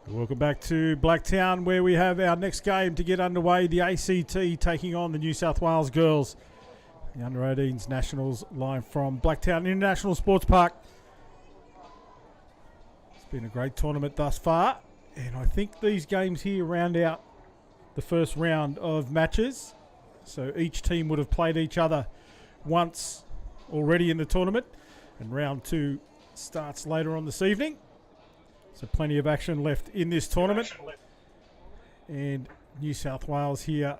Welcome back to Blacktown, where we have our next game to get underway. The ACT taking on the New South Wales girls. The Under-18s Nationals live from Blacktown International Sports Park. It's been a great tournament thus far, and I think these games here round out the first round of matches. So each team would have played each other once already in the tournament, and round two starts later on this evening. So plenty of action left in this tournament. And New South Wales here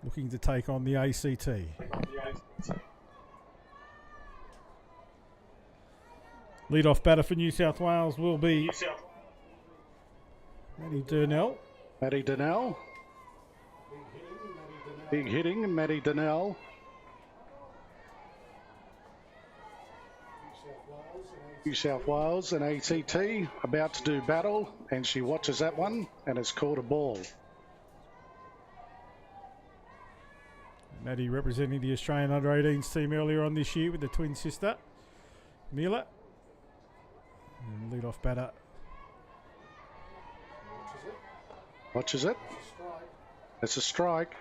looking to take on the ACT. Lead-off batter for New South Wales will be Maddie Durnell. Maddie Durnell. Big hitting, Maddie Durnell. New South Wales and ACT about to do battle, and she watches that one and has caught a ball. Maddie representing the Australian Under-18s team earlier on this year with the twin sister, Mila. And lead-off batter. Watches it. It's a strike.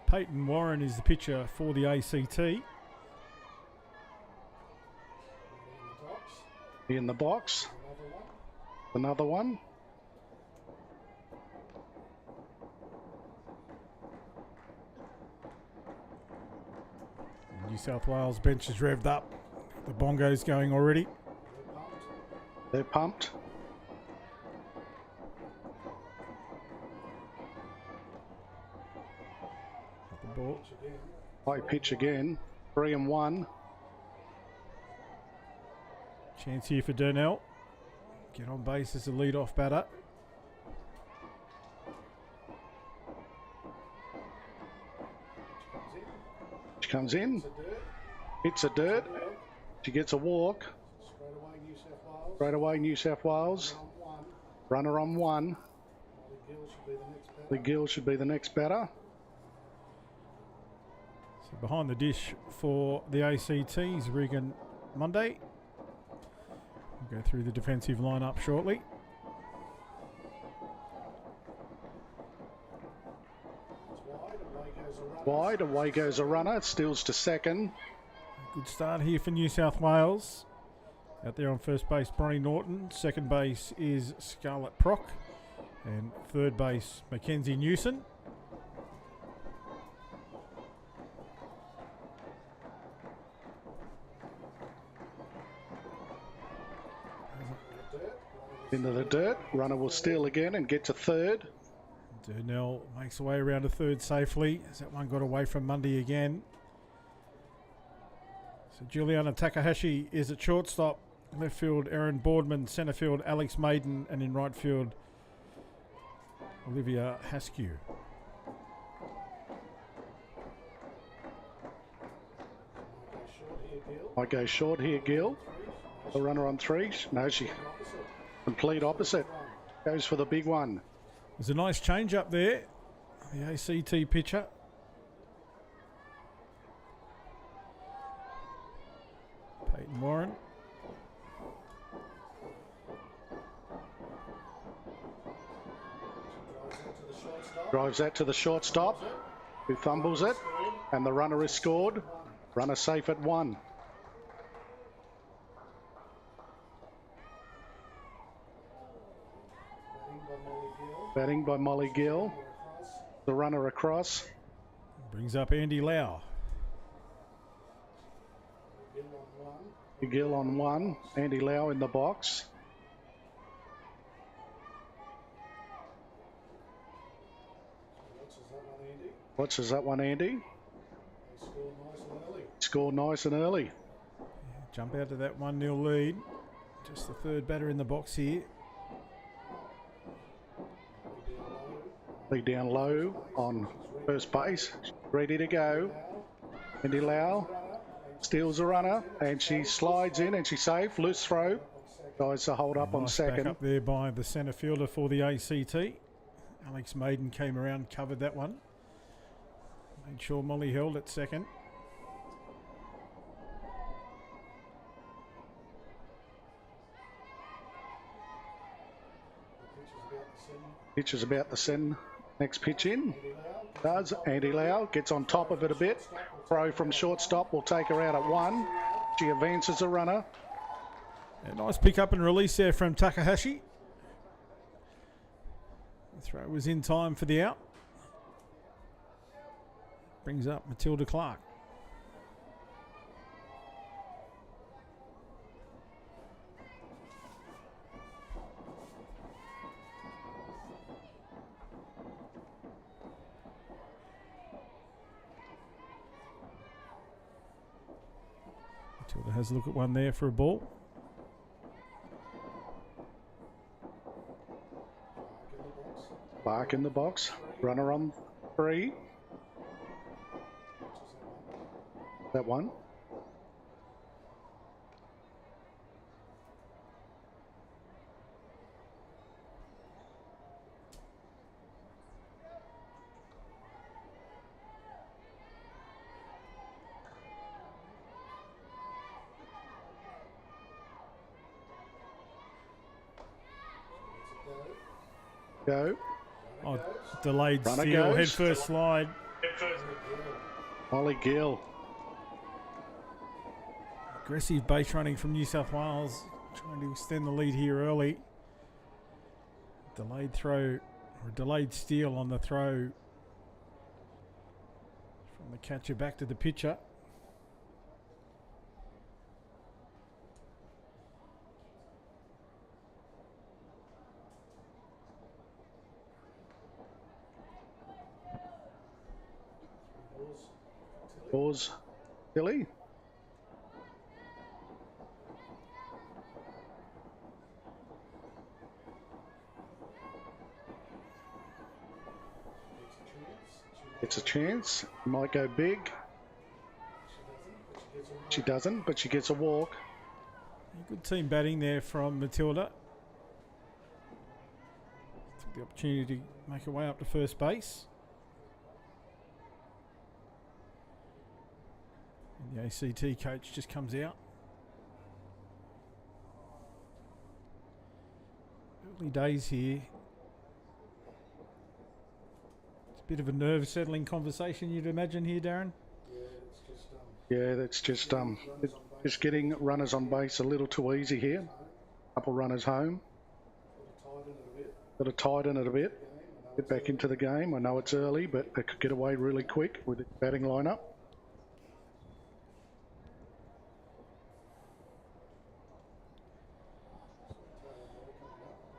Peyton Warren is the pitcher for the ACT. In the box. Another one. New South Wales bench is revved up. The bongos going already. They're pumped. Ball. High pitch again. 3-1. Chance here for Durnell. Get on base as a lead-off batter. She comes in. Hits a dirt. She gets a walk. Straight away New South Wales. Runner on one. The Gill should be the next batter. Behind the dish for the ACTs, Regan Monday. We'll go through the defensive lineup shortly. Wide, away goes a runner, steals to second. Good start here for New South Wales. Out there on first base, Bronnie Norton. Second base is Scarlett Prock. And third base, Mackenzie Newson. Into the dirt. Runner will steal again and get to third. Durnell makes way around to third safely as that one got away from Mundy again. So Juliana Takahashi is at shortstop. Left field, Erin Boardman. Centre field, Alex Maiden. And in right field, Olivia Haskew. I go short here, Gill. The runner on three. No, she complete opposite. Goes for the big one. There's a nice change up there. The ACT pitcher. Peyton Warren. Drives that to the shortstop, who fumbles it, and the runner is scored. Runner safe at one. Batting by Molly Gill. The runner across. Brings up Andy Lau. Gill on one. Andy Lau in the box. Watches that one, Andy. Scored nice and early. Yeah, jump out to that 1-0 lead. Just the third batter in the box here. Lead down low on first base. Ready to go. Andy Lau steals a runner and she slides in and she's safe. Loose throw. Guys to hold up on second. Back up there by the centre fielder for the ACT. Alex Maiden came around, covered that one. Made sure Molly held at second. Pitch is about to send next pitch in. Does. Andy Lau gets on top of it a bit. Throw from shortstop will take her out at 1. She advances a runner. A nice pick up and release there from Takahashi. The throw was in time for the out. Brings up Matilda Clark. Matilda has a look at one there for a ball. Clark in the box. Runner on 3. That one. Go. Oh, delayed Runner steal, goes. head first slide. Molly Gill. Aggressive base running from New South Wales, trying to extend the lead here early. Delayed throw, or delayed steal on the throw from the catcher back to the pitcher. Pause. Billy. It's a chance. Might go big. She doesn't, but she gets a walk. Good team batting there from Matilda. Took the opportunity to make her way up to first base. And the ACT coach just comes out. Early days here. It's a bit of a nerve settling conversation, you'd imagine here, Darren. Yeah, that's just getting runners on base a little too easy here. Couple runners home. Got to tighten it a bit. Get back into the game. I know it's early, but it could get away really quick with the batting lineup.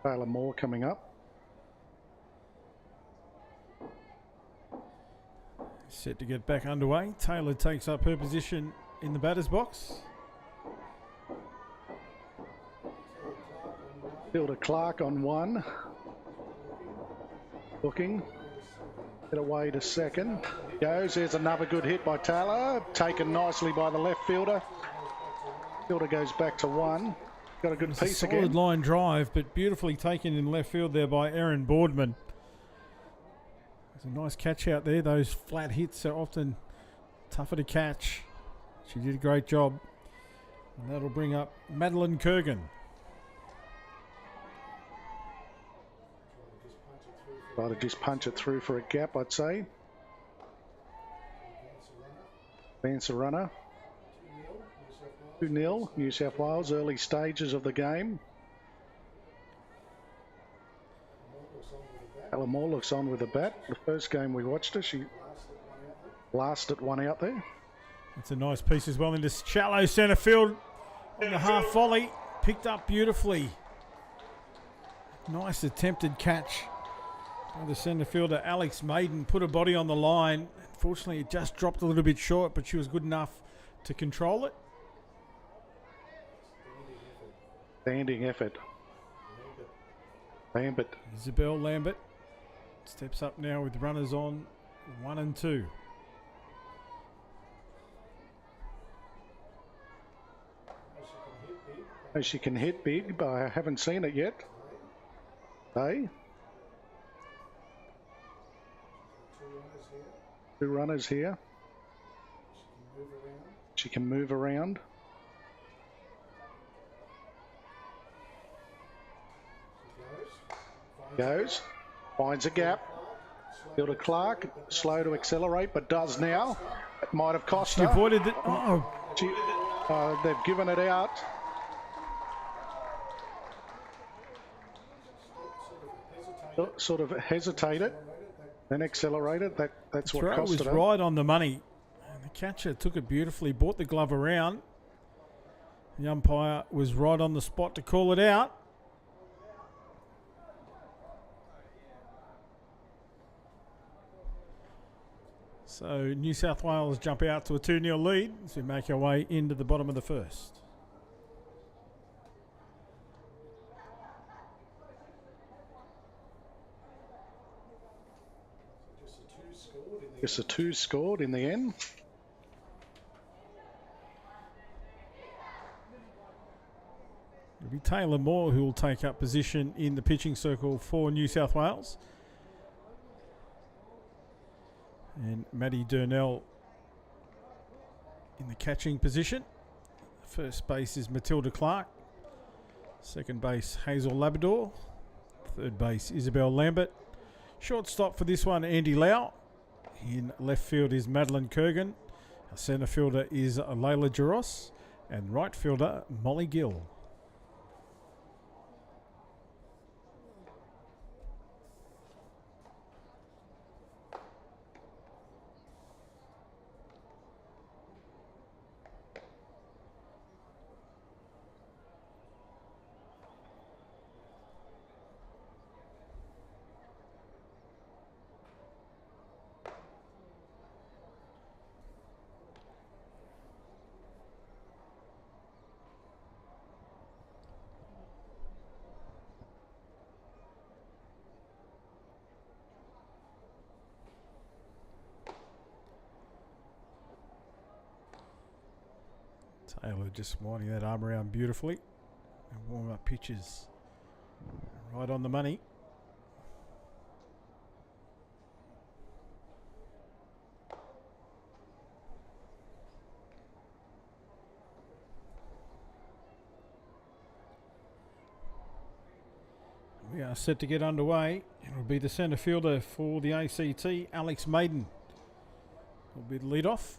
Taylor Moore coming up. Set to get back underway. Taylor takes up her position in the batter's box. Hilda Clark on 1. Looking. Get away to second. Goes. There's another good hit by Taylor. Taken nicely by the left fielder. Fielder goes back to 1. Got a good piece solid again. Line drive, but beautifully taken in left field there by Erin Boardman. There's a nice catch out there. Those flat hits are often tougher to catch. She did a great job. And that'll bring up Madeline Kurgan. Try to just punch it through for a gap, I'd say. Advance a runner. 2-0, New South Wales, early stages of the game. Ella Moore looks on with the bat. The first game we watched her, she blasted one out there. It's a nice piece as well into shallow centre field on the half volley. Picked up beautifully. Nice attempted catch by the centre fielder Alex Maiden. Put her body on the line. Unfortunately, it just dropped a little bit short, but she was good enough to control it. Standing effort. Lambert. Isabel Lambert steps up now with runners on 1 and 2. She can hit big, but I haven't seen it yet. Hey. 2 runners here. She can move around. Goes. Finds a gap. Hilda Clark, slow to accelerate, but does now. It might have cost She her. avoided it. Oh, They've given it out. Sort of hesitated, then accelerated. That's what throw cost was it. right on the money. And the catcher took it beautifully, brought the glove around. The umpire was right on the spot to call it out. So New South Wales jump out to a 2-0 lead as we make our way into the bottom of the first. Just a 2 scored in the end. It'll be Taylor Moore who will take up position in the pitching circle for New South Wales. And Maddie Durnell in the catching position. First base is Matilda Clark. Second base, Hazel Labrador. Third base, Isabel Lambert. Shortstop for this one, Andy Lau. In left field is Madeline Kurgan. Our centre fielder is Layla Jaros. And right fielder, Molly Gill. Taylor just winding that arm around beautifully. And warm up pitches right on the money. We are set to get underway. It will be the centre fielder for the ACT, Alex Maiden. Will be the lead-off.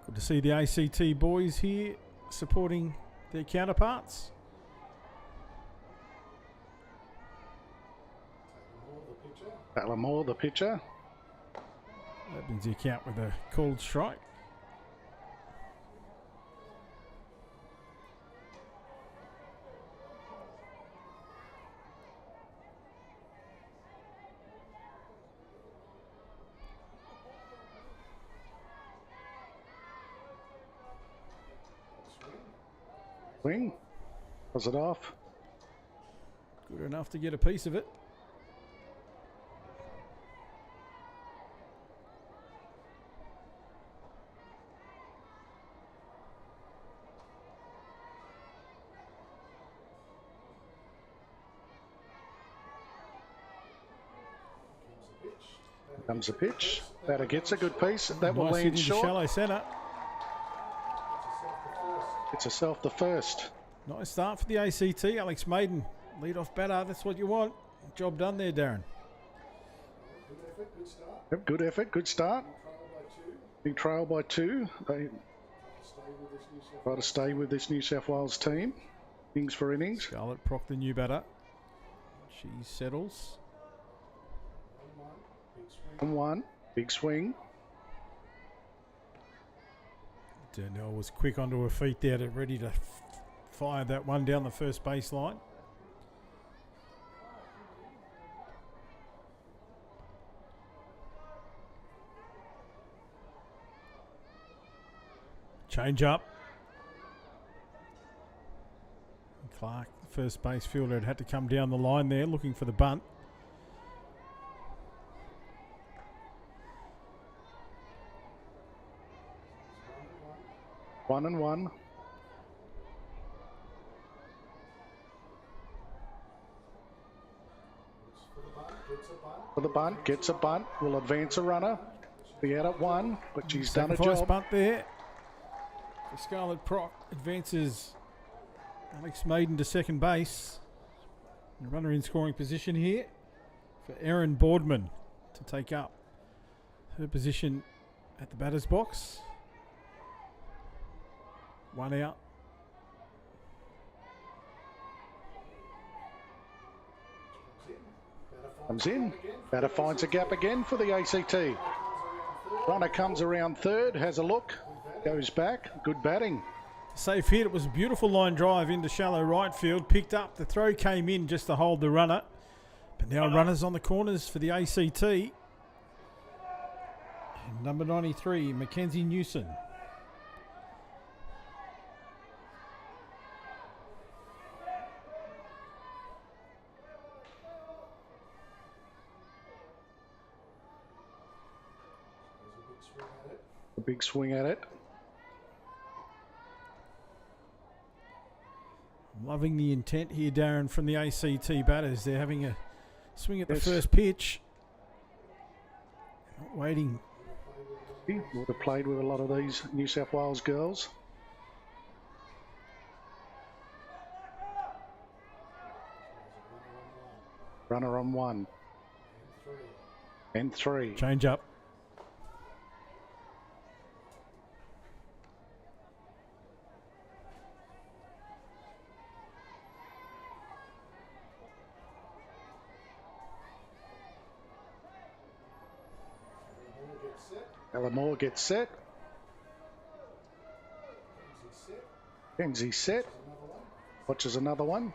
Good to see the ACT boys here supporting their counterparts. Taylor Moore, the pitcher. Opens the account with a called strike. Swing. Was it off? Good enough to get a piece of it. Comes a pitch. Batter gets a good piece. That will Nice hit land into short. shallow centre. It's a self the first. Nice start for the ACT. Alex Maiden, lead-off batter. That's what you want. Job done there, Darren. Yep, good effort, good start. Big trail by 2. They try to stay with this New South Wales team. Innings for innings. Scarlett Proc, the new batter. She settles. 1-1. Big swing. Durnell was quick onto her feet there, ready to fire that one down the first baseline. Change up. Clark, first base fielder, had to come down the line there looking for the bunt. One and one. For the bunt, gets a bunt, will advance a runner. Be out at 1, but she's done a Sacrifice job. bunt there. For Scarlett Proc advances Alex Maiden to second base. A runner in scoring position here for Erin Boardman to take up her position at the batter's box. One out. Comes in. Batter finds a gap again for the ACT. Runner comes around third, has a look, goes back. Good batting. Safe hit. It was a beautiful line drive into shallow right field. Picked up. The throw came in just to hold the runner. But now runners on the corners for the ACT. And number 93, Mackenzie Newson. A big swing at it. Loving the intent here, Darren, from the ACT batters. They're having a swing at the first pitch. Not waiting. Would have played with a lot of these New South Wales girls. Runner on 1. And 3. Change up. Ella Moore gets set. Kenzie set. Watches another one.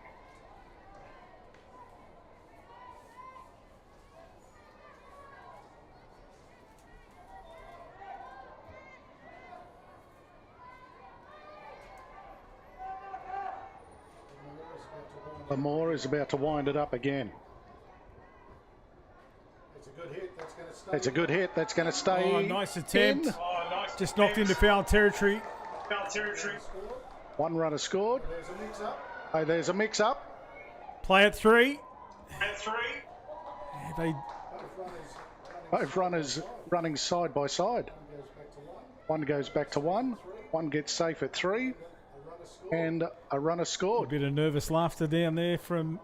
Moore is about to wind it up again. It's a good hit. That's going to stay. Oh, nice attempt. Just knocked into foul territory. One runner scored. Oh, there's a mix-up. Play at 3. Both runners running side by side. One goes back to 1. One gets safe at 3. And a runner scored. A bit of nervous laughter down there from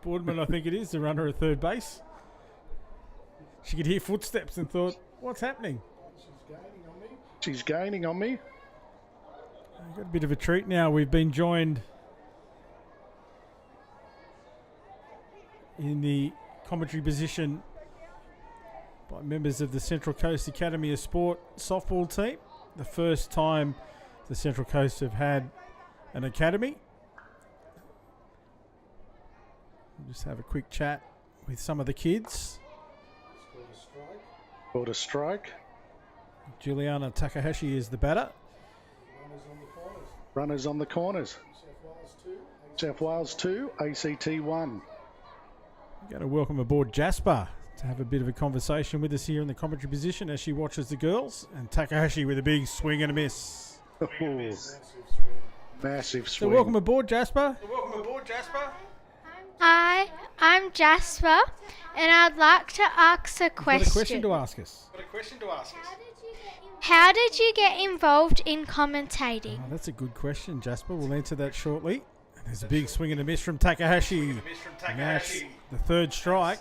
Boardman, I think it is, the runner at third base. She could hear footsteps and thought, what's happening? She's gaining on me. We've got a bit of a treat now. We've been joined in the commentary position by members of the Central Coast Academy of Sport softball team. The first time the Central Coast have had an academy. We'll just have a quick chat with some of the kids. Called a strike. Juliana Takahashi is the batter. Runners on the corners. South Wales 2, ACT 1. We're going to welcome aboard Jasper to have a bit of a conversation with us here in the commentary position as she watches the girls. And Takahashi with a big swing and a miss. Massive swing. So welcome aboard, Jasper. Hi, I'm Jasper, and I'd like to ask a question. Got a question to ask us. How did you get involved in commentating? Oh, that's a good question, Jasper. We'll answer that shortly. And there's a big swing and a miss from Takahashi. And that's the third strike.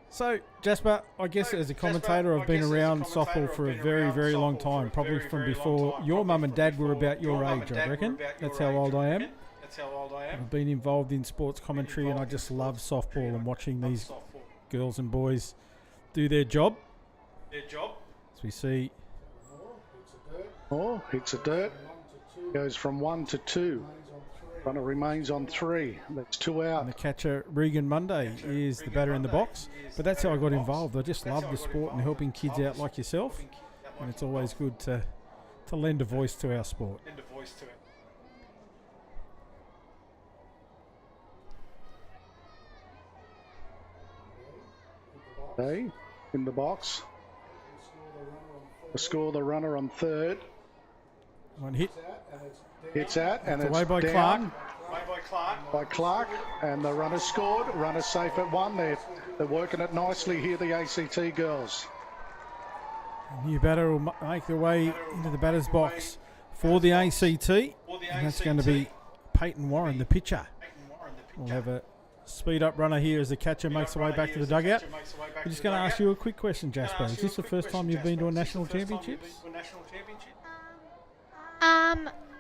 So, Jasper, I guess as a commentator, I've been around softball for a very, very long time. Probably from before your mum and dad were about your age, I reckon. That's how old I am. I've been involved in sports commentary, and I just love softball and watching these girls and boys do their job. As we see. Oh, hits a dirt. Goes from 1 to 2. Runner remains on 3. That's 2 out. And the catcher, Regan Monday, is the batter in the box. But that's how I got involved. I just love the sport and helping kids out like yourself. And it's always good to lend a voice to our sport. Okay, in the box. Score the runner on 3rd. One hit. Hits at, and it's away by down Clark. by Clark, and the runner scored. Runner safe at 1. They're working it nicely here, the ACT girls. A new batter will make their way into the batter's box for the ACT. And that's going to be Peyton Warren, the pitcher. We'll have a speed up runner here as the catcher makes the way back to the dugout. I'm just going to ask you a quick question, Jasper. Is this the first time you've been to a national championships?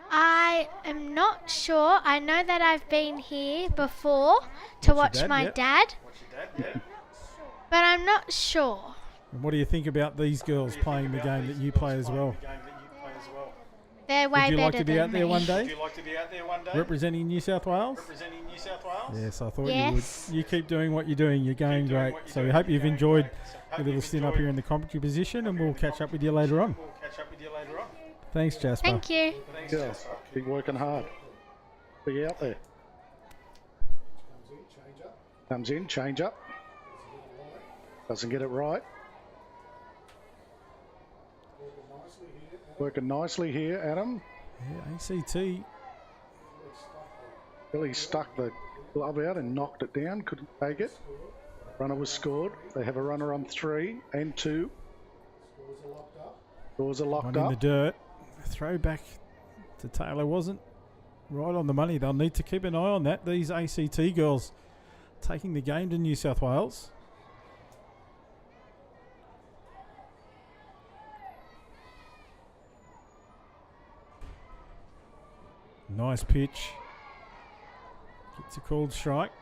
I am not sure. I know that I've been here before to watch my dad, but I'm not sure. And what do you think about these girls playing the game that you play as well? They're way Would you like better to be than out there me. one day? Representing New South Wales? Yes, I thought you would. You keep doing what you're doing. You're going great. So we hope you've enjoyed your little stint up here in the commentary position, and we'll catch up with you later on. Thanks, Jasper. Thank you. Yeah, keep working hard. Be out there. Comes in, change up. Doesn't get it right. Working nicely here, Adam. Yeah, ACT. Billy stuck the glove out and knocked it down. Couldn't take it. Runner was scored. They have a runner on 3 and 2. Doors are locked One up. in the dirt. Throw back to Taylor wasn't right on the money. They'll need to keep an eye on that. These ACT girls taking the game to New South Wales. Nice pitch. Gets a called strike.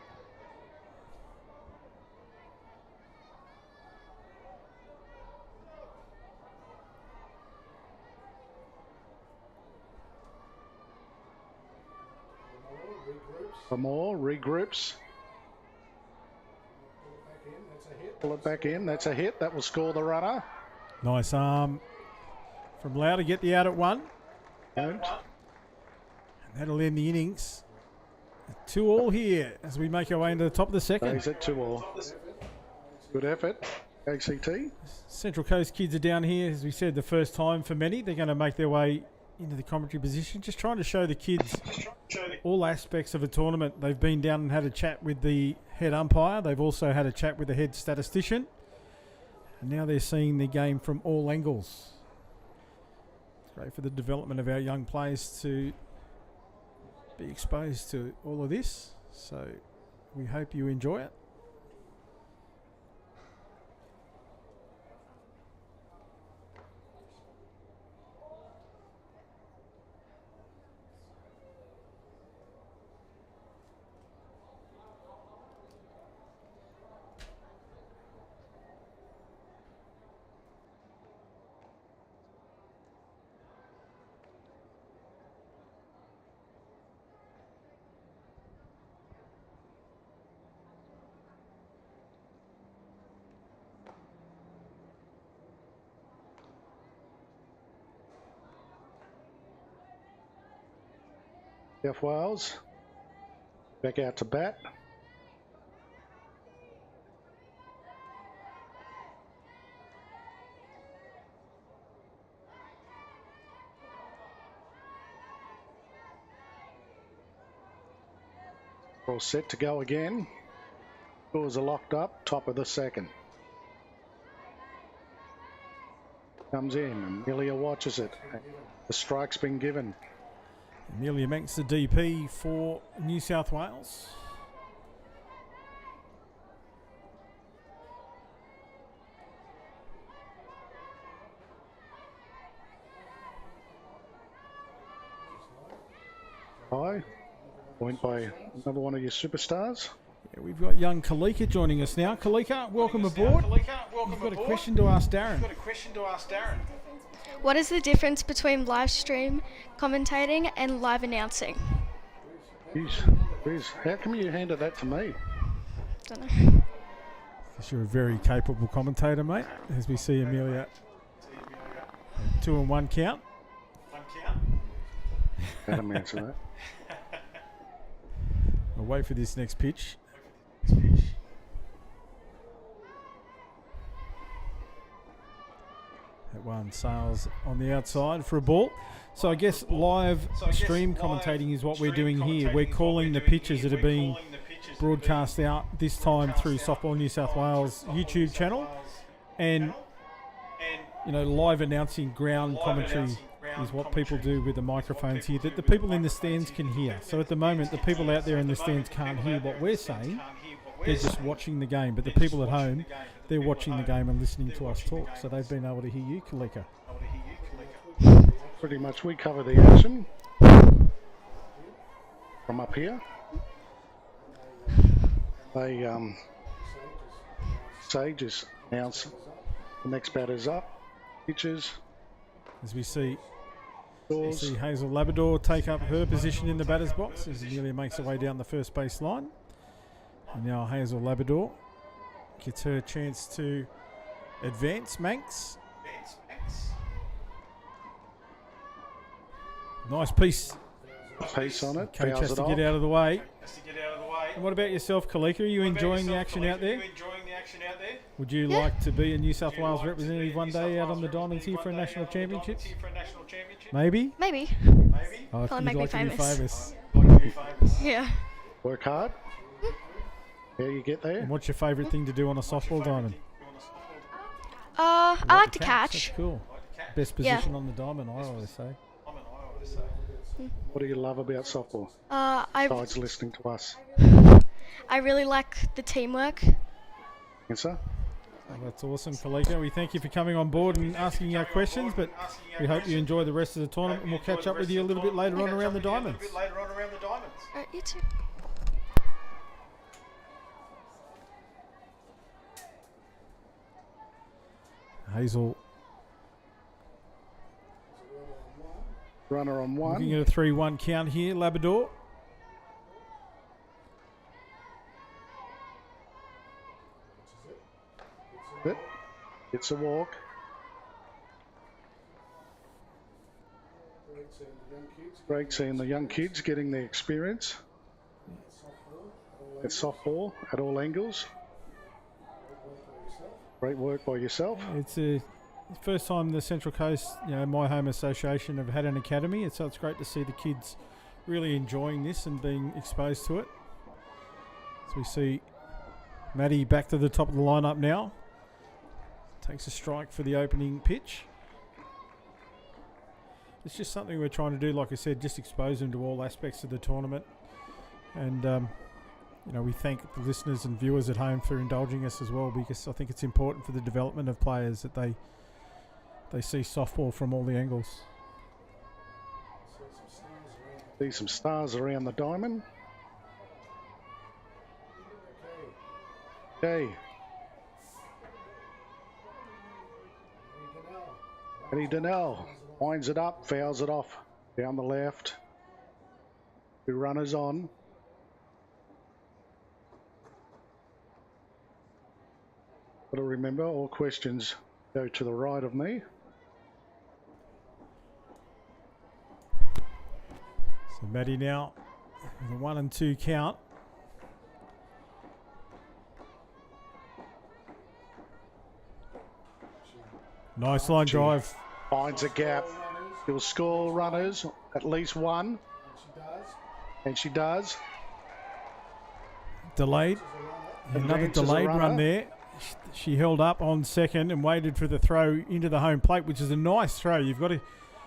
For more, regroups. Pull it back in. That's a hit. That will score the runner. Nice arm from Lau to get the out at 1. Don't. That'll end the innings. 2-2 here as we make our way into the top of the second. Stays at 2-2. Good effort, ACT. Central Coast kids are down here, as we said, the first time for many. They're going to make their way into the commentary position, just trying to show the kids all aspects of a tournament. They've been down and had a chat with the head umpire. They've also had a chat with the head statistician. And now they're seeing the game from all angles. It's great for the development of our young players to be exposed to all of this, so we hope you enjoy it. South Wales. Back out to bat. All set to go again. Doors are locked up. Top of the second. Comes in. Amelia watches it. The strike's been given. Amelia Manx, the DP for New South Wales. High. Point by another one of your superstars. Yeah, we've got young Kalika joining us now. Kalika, welcome aboard. You've got a question to ask Darren. What is the difference between live stream commentating and live announcing? Jeez, how come you handed that to me? Don't know. Because you're a very capable commentator, mate, as we see Amelia. 2 and 1 count. Adam answer that. I'll wait for this next pitch. That one sails on the outside for a ball. So I guess live stream commentating is what we're doing here. We're calling the pitches that are being broadcast out this time through Softball New South Wales YouTube channel, and live announcing ground commentary is what people do with the microphones here that the people in the stands can hear. So at the moment, the people out there in the stands can't hear what we're saying. They're just watching the game. But the people at home, they're watching the game and listening to us talk. So they've been able to hear you, Kalika. Pretty much we cover the action from up here. They Sages announce the next batter's up. Pitches. As we see Hazel Labrador take up her position in the batter's box as Amelia makes her way down the first base line. And now Hazel Labrador gets her chance to advance. Manx. Nice piece. On it. Coach has to get out of the way. And what about yourself, Kalika? Are you enjoying the action out there? Would you like to be a New South Wales representative one day out on the Diamonds here for a national championship? Maybe? Maybe. Oh, Probably you'd make me like to be famous. Yeah. Work hard. How you get there? And what's your favourite thing to do on a softball diamond? I like to catch. That's cool. Best position on the diamond, I always say. What do you love about softball? Besides listening to us. I really like the teamwork. Answer? Oh, that's awesome, Kalika. We thank you for coming on board and asking our questions, but we hope you enjoy the rest of the tournament, and we'll catch up with you a little bit later on around the diamonds. You too. Hazel Runner on one. looking at a 3-1 count here, Labrador. It's a walk. Great seeing the young kids getting the experience. It's softball at all angles. Great work by yourself. It's the first time the Central Coast, my home association, have had an academy, and so it's great to see the kids really enjoying this and being exposed to it. So we see Maddie back to the top of the lineup now. Takes a strike for the opening pitch. It's just something we're trying to do, like I said, just expose them to all aspects of the tournament. And, we thank the listeners and viewers at home for indulging us as well, because I think it's important for the development of players that they see softball from all the angles. See some stars around the diamond. Okay. Eddie Donnell winds it up, fouls it off down the left. 2 runners on. Got to remember, all questions go to the right of me. So Maddie now with a 1 and 2 count. Nice line drive. Finds a gap. He'll score runners, at least one. And she does. Delayed. Another Advances a delayed runner. run there. She held up on second and waited for the throw into the home plate, which is a nice throw. You've got to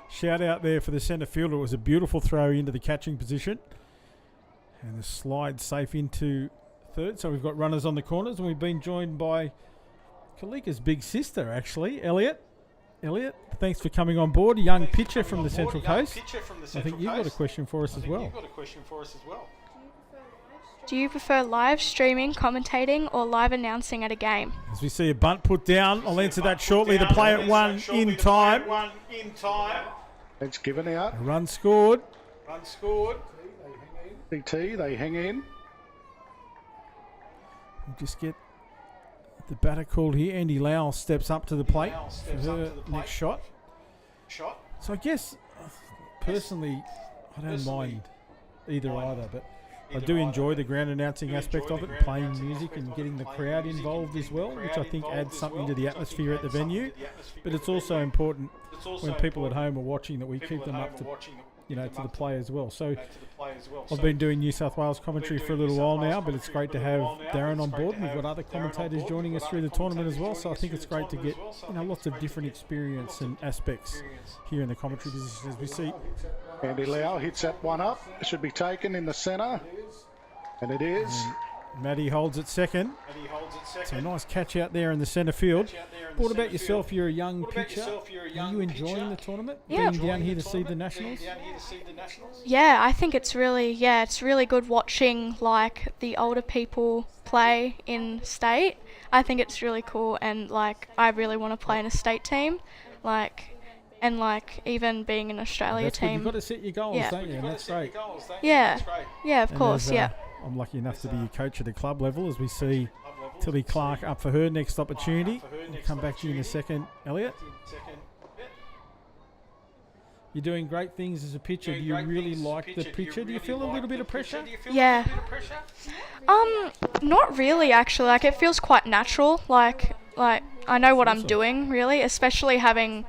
shout out there for the centre fielder. It was a beautiful throw into the catching position. And the slide safe into third. So we've got runners on the corners, and we've been joined by Kalika's big sister, actually, Elliot. Elliot, thanks for coming on board. A young pitcher from the Central Coast. I think you've got a question for us as well. Do you prefer live streaming, commentating, or live announcing at a game? As we see a bunt put down, I'll answer that shortly. The play at 1 in time. It's given out. A run scored. CT, they hang in. We'll just get the batter called here. Andy Lau steps up to the plate for her next shot. So I guess, personally, I don't mind either, but I do enjoy the ground announcing aspect of it, playing music and getting the crowd involved as well, which I think adds something to the atmosphere at the venue. But it's also important when people at home are watching that we keep them up to the play as well. So I've been doing New South Wales commentary for a little while now, but it's great to have Darren on board. We've got other commentators joining us through the tournament as well, so I think it's great to get lots of different experience and aspects here in the commentary position as we see. Andy Lau hits that one up. It should be taken in the centre, and it is. Maddie holds it second. So a nice catch out there in the centre field. What about yourself? You're a young pitcher. Are you enjoying the tournament? Yeah. Being down here to see the Nationals? Yeah, I think it's really good watching like the older people play in state. I think it's really cool, and like I really want to play in a state team, and even being an Australia That's good. team. You've got to set your goals, don't you? And that's great. Yeah, of course, yeah. I'm lucky enough to be a coach at the club level as we see Tilly Clark up for her next opportunity. We'll come back to you in a second, Elliot. You're doing great things as a pitcher. Do you really like the pitcher? Do you feel a little bit of pressure? Yeah. Not really actually. Like it feels quite natural. Like I know what I'm doing really, especially having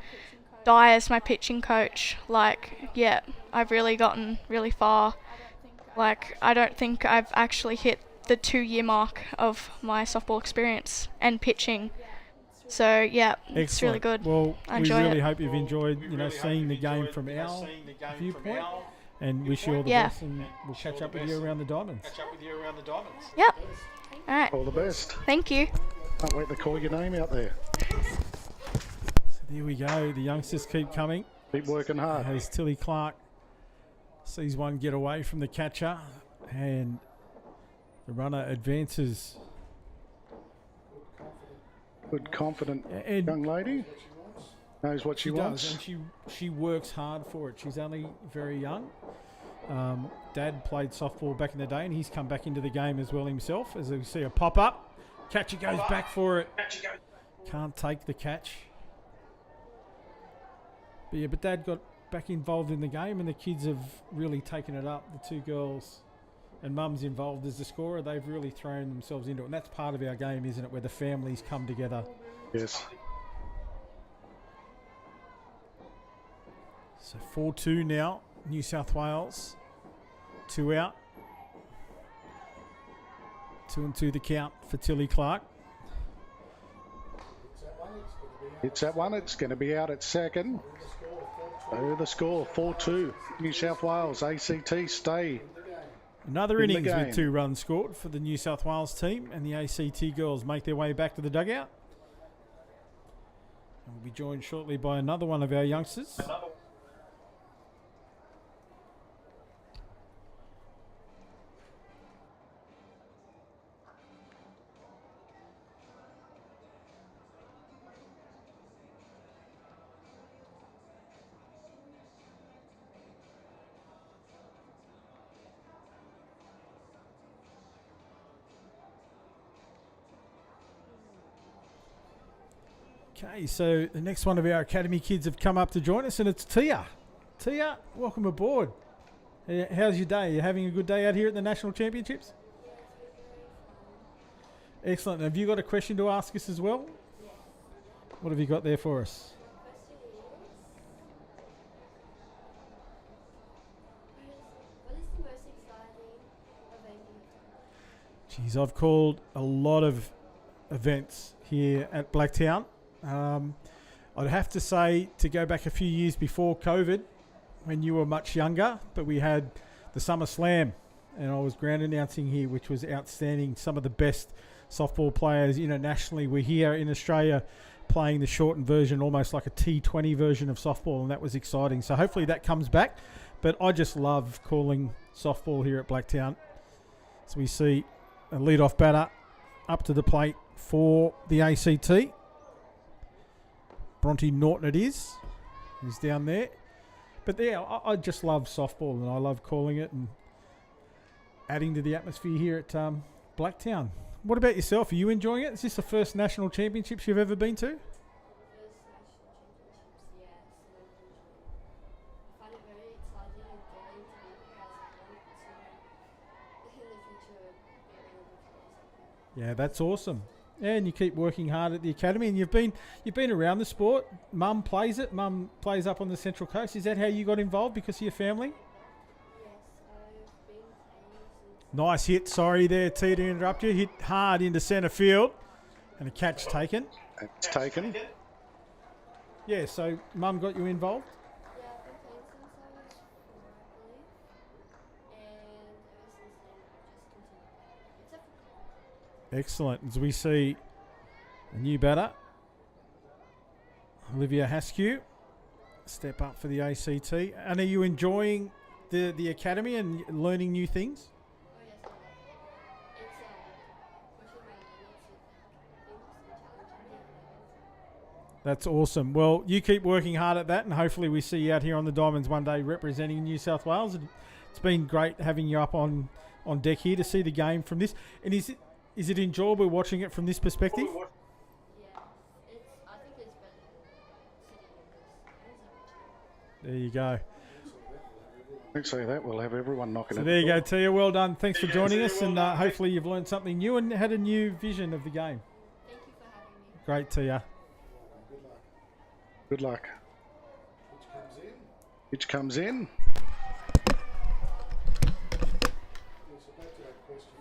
Di as my pitching coach. I've really gotten really far. I don't think I've actually hit the 2-year mark of my softball experience and pitching. So yeah, it's really good. Well, I we enjoy really it. hope you've enjoyed, seeing the game from our viewpoint, and wish you all the best. And we'll catch up with you around the diamonds. Yep. All right. All the best. Thank you. Can't wait to call your name out there. So there we go. The youngsters keep coming. Keep working hard. As Tilly Clark sees one get away from the catcher, and the runner advances. Good, confident And young lady. Knows what she wants. does, and she works hard for it. She's only very young. Dad played softball back in the day, and he's come back into the game as well himself. As we see a pop up, catcher goes back for it. Can't take the catch. But Dad got back involved in the game, and the kids have really taken it up. The two girls and Mum's involved as the scorer. They've really thrown themselves into it, and that's part of our game, isn't it, where the families come together. Yes. So 4-2 now, New South Wales. 2 out. 2-2 the count for Tilly Clark. Hits that one. It's going to be out at second. So the score, 4-2. New South Wales, ACT stay. Another in the innings with game. 2 runs scored for the New South Wales team, and the ACT girls make their way back to the dugout. And we'll be joined shortly by another one of our youngsters. Okay, so the next one of our academy kids have come up to join us, and it's Tia. Tia, welcome aboard. How's your day? You having a good day out here at the National Championships? Excellent. Have you got a question to ask us as well? What have you got there for us? Geez, I've called a lot of events here at Blacktown. I'd have to say, to go back a few years before COVID, when you were much younger, but we had the Summer Slam, and I was ground announcing here, which was outstanding. Some of the best softball players internationally were here in Australia playing the shortened version, almost like a T20 version of softball, and that was exciting. So hopefully that comes back. But I just love calling softball here at Blacktown. So we see a lead-off batter up to the plate for the ACT. Bronte Norton it is. He's down there. But yeah, I just love softball, and I love calling it and adding to the atmosphere here at Blacktown. What about yourself? Are you enjoying it? Is this the first national championships you've ever been to? Yeah, that's awesome. And you keep working hard at the academy, and you've been around the sport. Mum plays it. Mum plays up on the Central Coast. Is that how you got involved, because of your family? Nice hit. Sorry there, T, to interrupt you. Hit hard into centre field, and a catch taken. It's taken. Yeah. So Mum got you involved. Excellent. As we see a new batter, Olivia Haskew, step up for the ACT. And are you enjoying the academy and learning new things? That's awesome. Well, you keep working hard at that, and hopefully we see you out here on the Diamonds one day representing New South Wales. It's been great having you up on deck here to see the game from this. And is it enjoyable watching it from this perspective? Yeah, I think it's better than There you go. Don't say that. We'll have everyone knocking So at there the you go, door. Tia. Well done. Thanks for joining us, and hopefully you've learned something new and had a new vision of the game. Thank you for having me. Great, Tia. Good luck. Pitch comes in.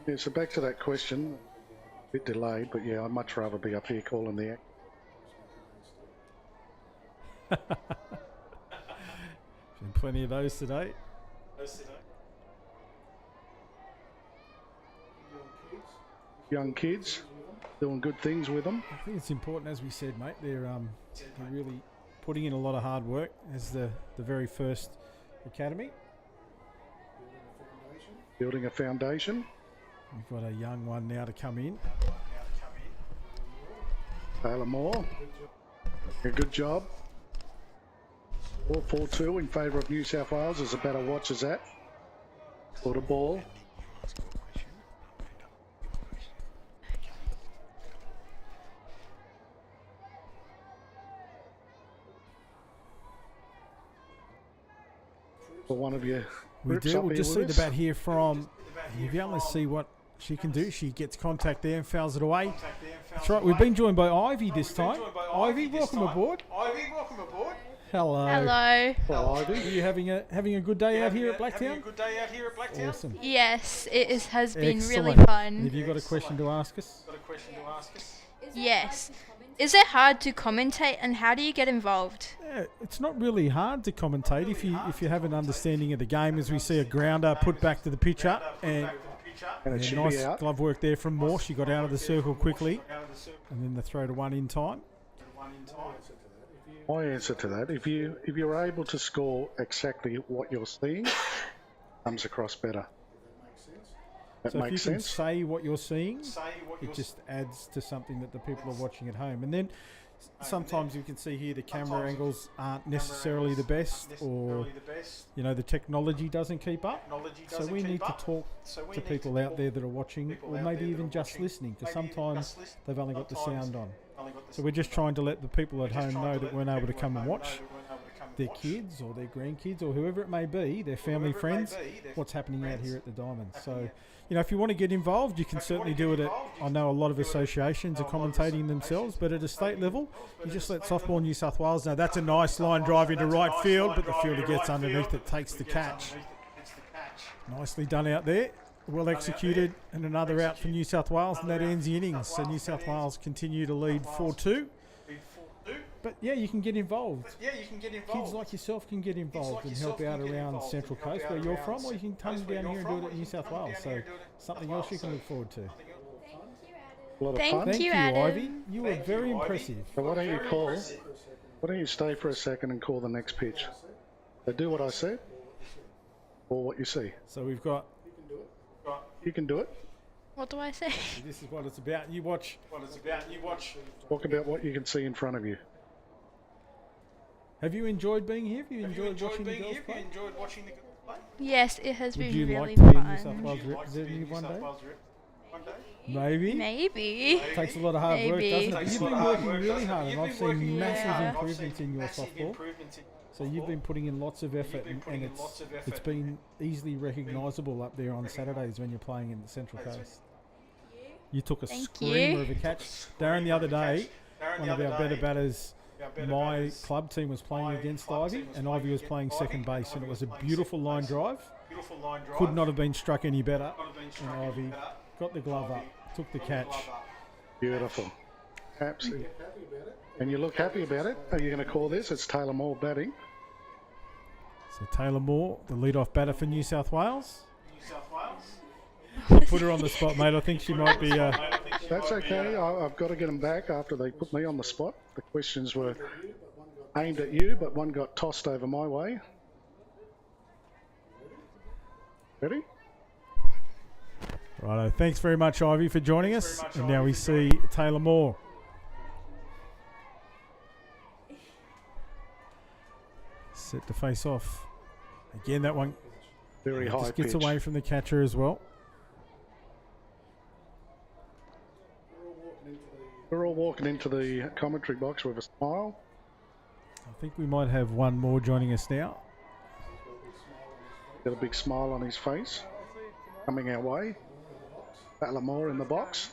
Yeah, so back to that question. A bit delayed, but yeah, I'd much rather be up here calling the act. Been plenty of those today. Young kids doing good things with them. I think it's important, as we said, mate. They're really putting in a lot of hard work as the very first academy. Building a foundation. We've got a young one now to come in. Taylor Moore. A good job. 4-4-2 in favour of New South Wales as the batter watches that. For the ball. For one of you. We do. We'll just see the bat here from. You'll be able to see what she can do. She gets contact there and fouls it away. That's right. We've been joined by Ivy this time. Ivy, welcome aboard. Hello. Hello. Well, Ivy. Are you having a good day out here at Blacktown? Awesome. Yes, it has been really Excellent. fun. And have you got a question to ask us? Yes. Is it hard to commentate, and how do you get involved? Yeah, it's not really hard to commentate if you have an understanding of the game. As we see a grounder put back to the pitcher, and And it yeah, should nice be out. glove work there from Moore. She got out of the circle quickly, and then the throw to one in time. My answer to that, if you're able to score exactly what you're seeing, comes across better. That So if you makes can sense. say what you're seeing, it just adds to something that the people are watching at home. And then sometimes you can see here the camera angles aren't necessarily the best, or the technology doesn't keep up. So we need to talk to people out there that are watching, or maybe even just listening, because sometimes they've only got the sound on. So we're just trying to let the people at home know that weren't able to come and watch their kids or their grandkids or whoever it may be, their family, friends, what's happening out here at the Diamonds. So, if you want to get involved, you can certainly do it I know a lot of associations are commentating themselves, but at a state level, you just let Softball New South Wales know. That's a nice line drive into right field, but the fielder gets underneath it, takes the catch. Nicely done out there. Well executed, and another out for New South Wales, and that ends the innings. So New South Wales continue to lead 4-2. But yeah, you can get involved. Kids like yourself can get involved and help out around Central Coast where you're from, or you can come down here and do it at New South Wales. So something else you can look forward to. A lot of Thank fun. Thank you, Adam. Ivy. You were very impressive. So why don't you stay for a second and call the next pitch? So do what I said, or what you see. So we've got. You can do it. What do I say? This is what it's about. You watch. Talk about what you can see in front of you. Have you enjoyed being here? Have you enjoyed watching the girls play? Yes, it has Would been you really like to be a fun. New South Wales representative one day? Maybe. Maybe. Takes a lot of hard work, Maybe. doesn't it? You've been working really hard, and I've seen massive improvements in your softball. So you've been putting in lots of effort, and it's been easily recognisable up there on Saturdays when you're playing in the Central Coast. You took a Thank screamer you. of a catch. Darren, the other day, one of our better batters, my club team was playing against Ivy, and Ivy was playing second base, and it was a beautiful line drive. Could not have been struck any better. And Ivy got the glove up, took the catch. Beautiful. Absolutely. And you look happy about it. Are you going to call this? It's Taylor Moore batting. So Taylor Moore, the lead-off batter for New South Wales. Put her on the spot, mate. I think she might be... That's okay. I've got to get them back after they put me on the spot. The questions were aimed at you, but one got tossed over my way. Ready? Righto. Thanks very much, Ivy, for joining us. And now we see Taylor Moore. Set to face off. Again, that one Very high just gets pitch. away from the catcher as well. We're all walking into the commentary box with a smile. I think we might have one more joining us now. Got a big smile on his face. Coming our way. Taylor Moore in the box.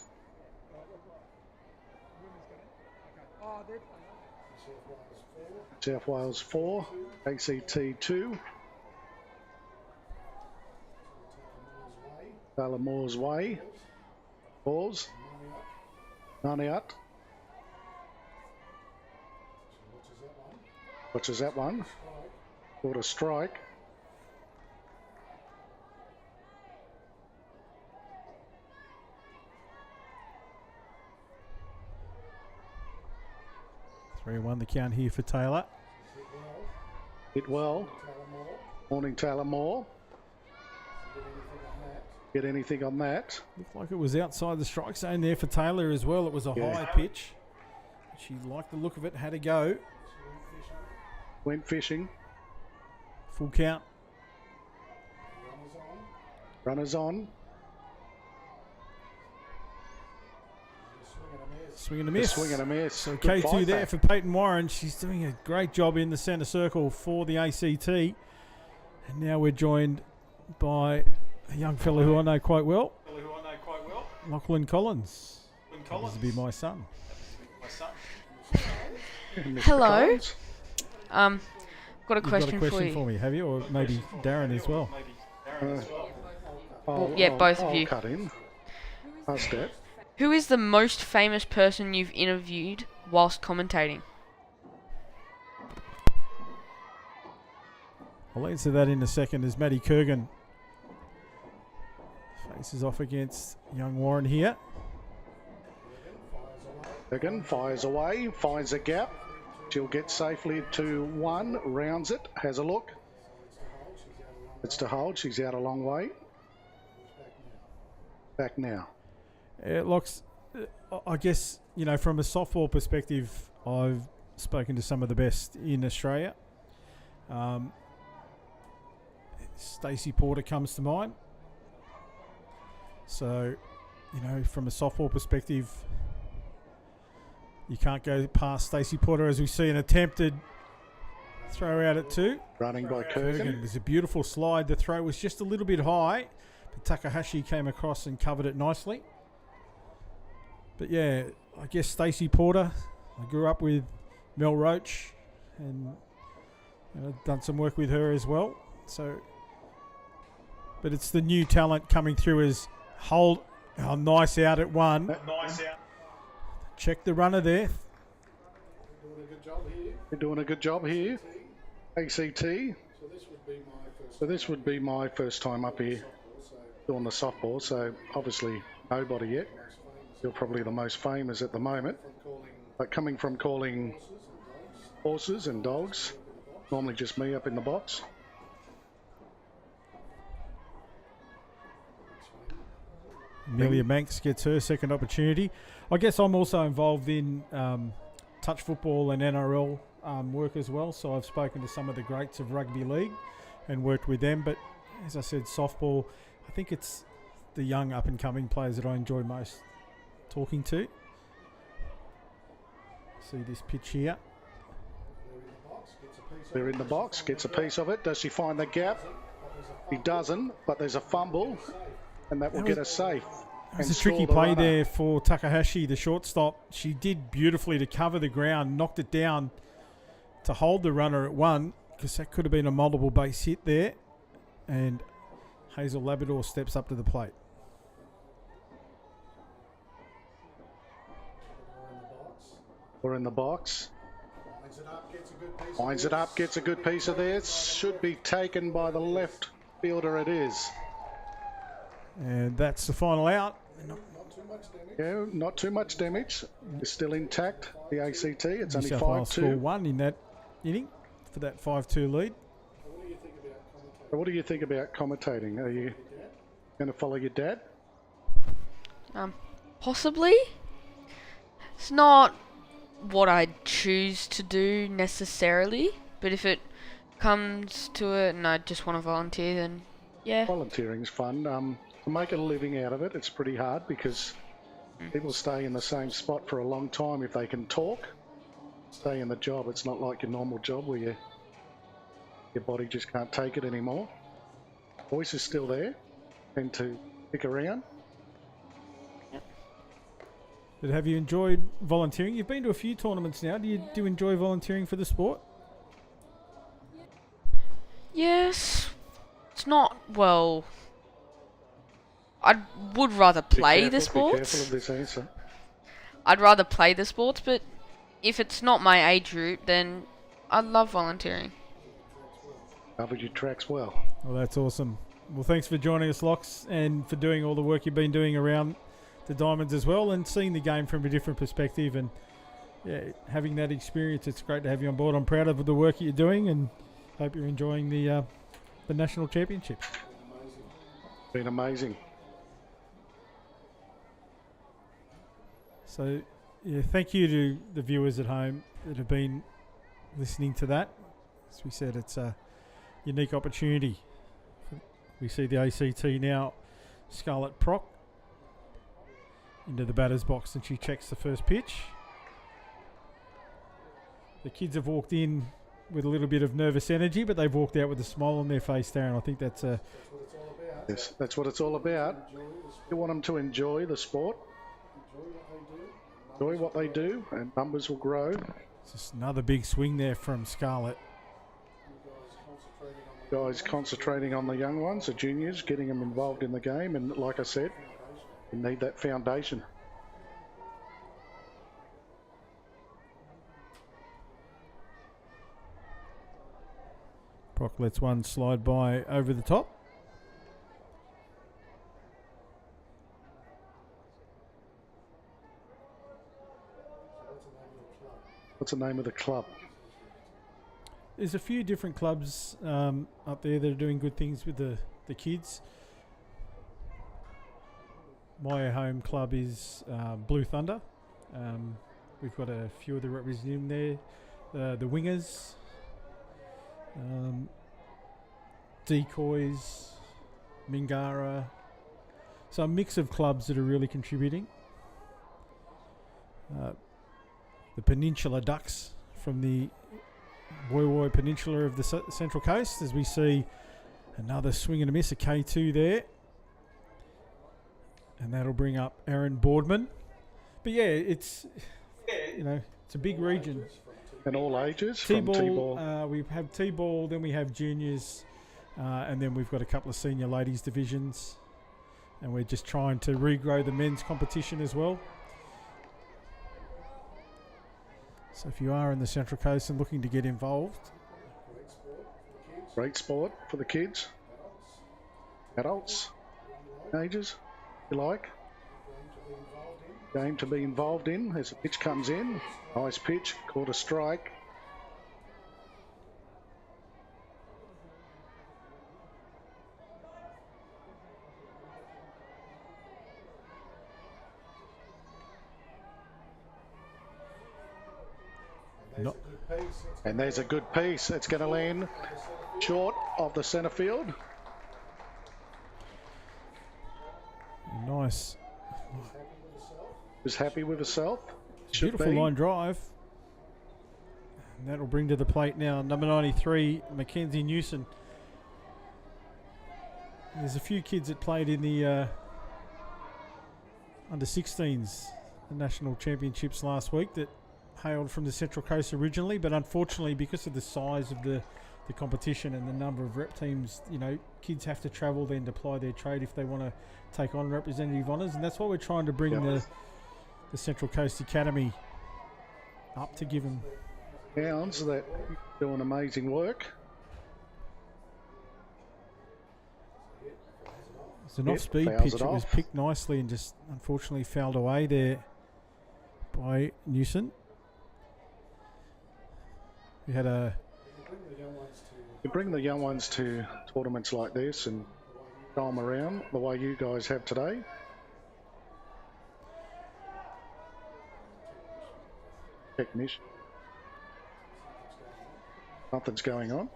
South Wales 4, ACT 2. Taylor Moore's way. Balls. None out. Watches that one. Got a strike. Three one the count here for Taylor. Hit well. Morning, Taylor Moore. Get anything on that? Looked like it was outside the strike zone there for Taylor as well. It was a Yeah. high pitch. She liked the look of it, had a go. Went fishing. Full count. Runners on. Swing and a miss. Swing and a miss. So Good K2 fight there back. for Peyton Warren. She's doing a great job in the centre circle for the ACT. And now we're joined by a young fellow who I know quite well. Lachlan Collins. This would be my son. Mr. Hello. Collins. Got a You've question, got a question for you. for me, have you? Or maybe Darren as well. Both of I'll you. cut in. Ask that. Who is the most famous person you've interviewed whilst commentating? I'll answer that in a second as Matty Kurgan faces off against young Warren here. Again, fires away, finds a gap. She'll get safely to one, rounds it, has a look. It's to hold, she's out a long way. Back now. Locks, I guess, you know, from a softball perspective, I've spoken to some of the best in Australia. Stacey Porter comes to mind. So, you know, from a softball perspective, you can't go past Stacey Porter as we see an attempted throw out at two. Running by Kurgan. Kurgan. It was a beautiful slide. The throw was just a little bit high, but Takahashi came across and covered it nicely. But yeah, I guess Stacey Porter. I grew up with Mel Roach and done some work with her as well. So, but it's the new talent coming through as hold. Oh, nice out at one. Check the runner there. You're doing a good job here. ACT. So this would be my first time up here doing the softball. So obviously nobody yet. You're probably the most famous at the moment. But coming from calling horses and dogs, normally just me up in the box. Amelia Manx gets her second opportunity. I guess I'm also involved in touch football and NRL work as well. So I've spoken to some of the greats of rugby league and worked with them. But as I said, softball, I think it's the young up and coming players that I enjoy most talking to. See this pitch here. They're in the box, gets a piece of it. Does she find the gap? He doesn't, but there's a fumble, and that will get us safe. It was and a tricky stall the play runner. there for Takahashi, the shortstop. She did beautifully to cover the ground, knocked it down to hold the runner at one, because that could have been a multiple base hit there. And Hazel Labrador steps up to the plate. We're in the box. Winds it up, gets a good piece of this. Should be taken by the left fielder. It is. And that's the final out. Yeah, not too much damage. It's still intact. The ACT. It's New only South Wales score 5-2. 1 in that inning for that 5-2 lead. What do you think about commentating? Are you going to follow your dad? Possibly. It's not what I'd choose to do necessarily, but if it comes to it and I just want to volunteer, then yeah. Volunteering's fun. To make a living out of it, it's pretty hard because people stay in the same spot for a long time if they can talk. Stay in the job. It's not like your normal job where your body just can't take it anymore. Voice is still there, and to stick around. But have you enjoyed volunteering? You've been to a few tournaments now. Do you enjoy volunteering for the sport? Yes. It's not, well, I would rather play the Be careful sports. of this answer. I'd rather play the sports, but if it's not my age group, then I love volunteering. Covered your tracks well. Well, that's awesome. Well, thanks for joining us, Locks, and for doing all the work you've been doing around the Diamonds as well, and seeing the game from a different perspective, and yeah, having that experience. It's great to have you on board. I'm proud of the work that you're doing, and hope you're enjoying the national championship. Been amazing. So, yeah, thank you to the viewers at home that have been listening to that. As we said, it's a unique opportunity. We see the ACT now, Scarlett Proc, into the batter's box, and she checks the first pitch. The kids have walked in with a little bit of nervous energy, but they've walked out with a smile on their face there, and I think that's a... Yes, that's what it's all about. You want them to enjoy the sport, enjoy what they do, and numbers will grow. Just another big swing there from Scarlett. Guys concentrating on the young ones, the juniors, getting them involved in the game, and like I said, you need that foundation. Proc lets one slide by over the top. What's the name of the club? There's a few different clubs up there that are doing good things with the kids. My home club is Blue Thunder. We've got a few of the representing there. The Wingers, Decoys, Mingara. So a mix of clubs that are really contributing. The Peninsula Ducks from the Woy Woy Peninsula of the Central Coast, as we see another swing and a miss, a K2 there. And that'll bring up Aaron Boardman. But yeah, it's a big region. And all ages, from T-ball. We have T-ball, then we have juniors, and then we've got a couple of senior ladies divisions. And we're just trying to regrow the men's competition as well. So if you are in the Central Coast and looking to get involved. Great sport for the kids, adults, teenagers, if you like. Game to be involved in as the pitch comes in. Nice pitch, caught a strike. No. And there's a good piece. It's going to land short of the centre field. Nice. Was happy with herself. Beautiful line drive. And that'll bring to the plate now number 93, Mackenzie Newson. There's a few kids that played in the under 16s, the national championships last week that hailed from the Central Coast originally, but unfortunately because of the size of the competition and the number of rep teams, you know, kids have to travel then to ply their trade if they want to take on representative honours, and that's why we're trying to bring the Central Coast Academy up to give them Hounds that doing amazing work. It's an off-speed pitch. It was picked nicely and just unfortunately fouled away there by Newson. We had You bring the young ones to tournaments like this and show them around the way you guys have today. Technician. Nothing's going on.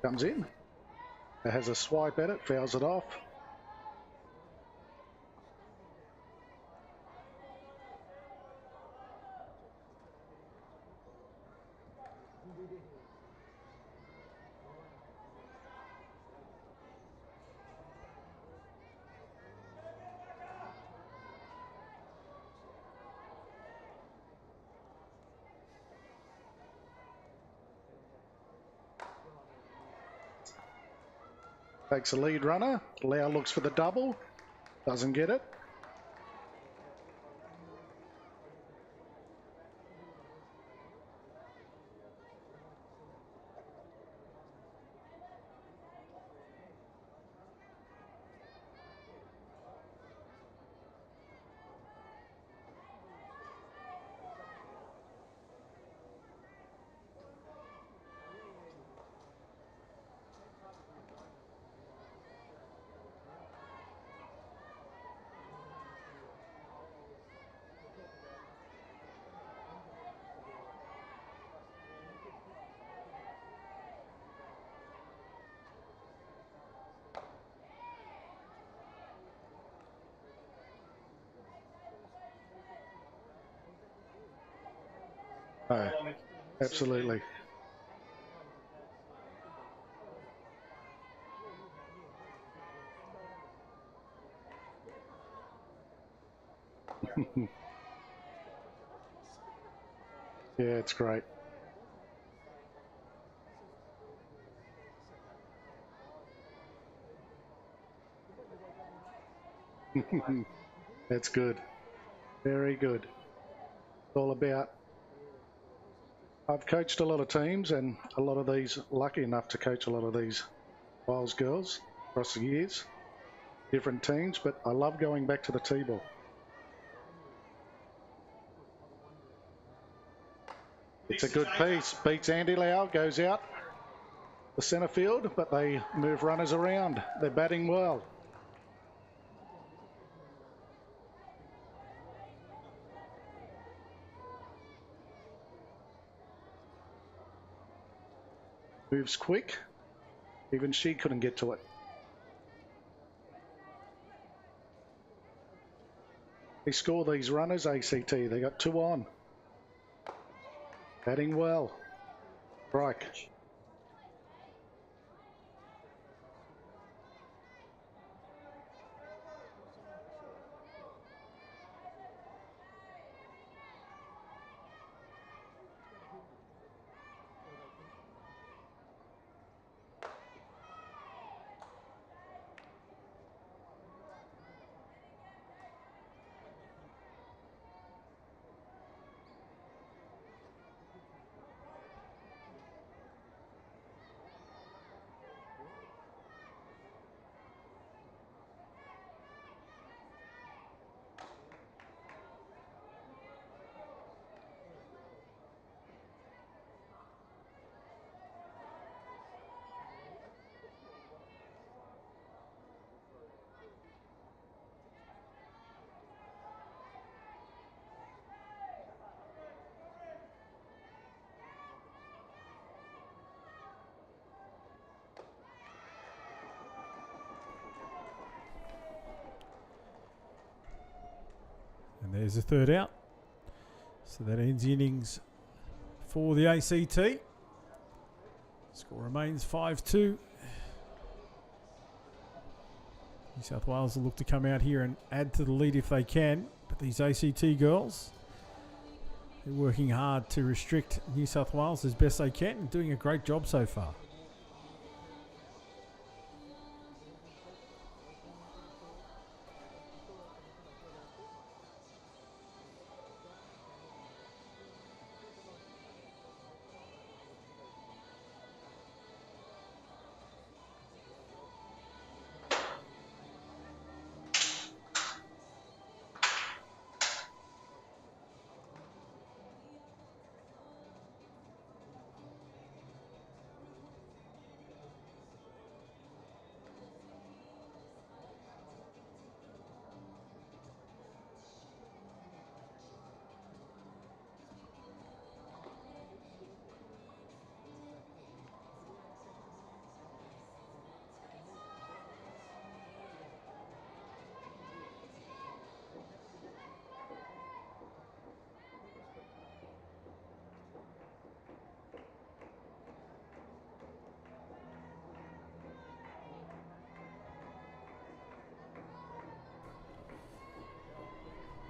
Comes in. It has a swipe at it, fouls it off. Takes a lead runner. Lau looks for the double. Doesn't get it. Oh, absolutely. Yeah, it's great. That's good. Very good. It's all about. I've coached a lot of teams and a lot of these, lucky enough to coach a lot of these Wales girls across the years, different teams, but I love going back to the T-ball. It's a good piece. Beats Andy Lau, goes out the centre field, but they move runners around. They're batting well. Moves quick. Even she couldn't get to it. They score these runners, ACT. They got 2 on. Batting well. Strike. And there's the third out. So that ends the innings for the ACT. Score remains 5-2. New South Wales will look to come out here and add to the lead if they can. But these ACT girls, they're working hard to restrict New South Wales as best they can and doing a great job so far.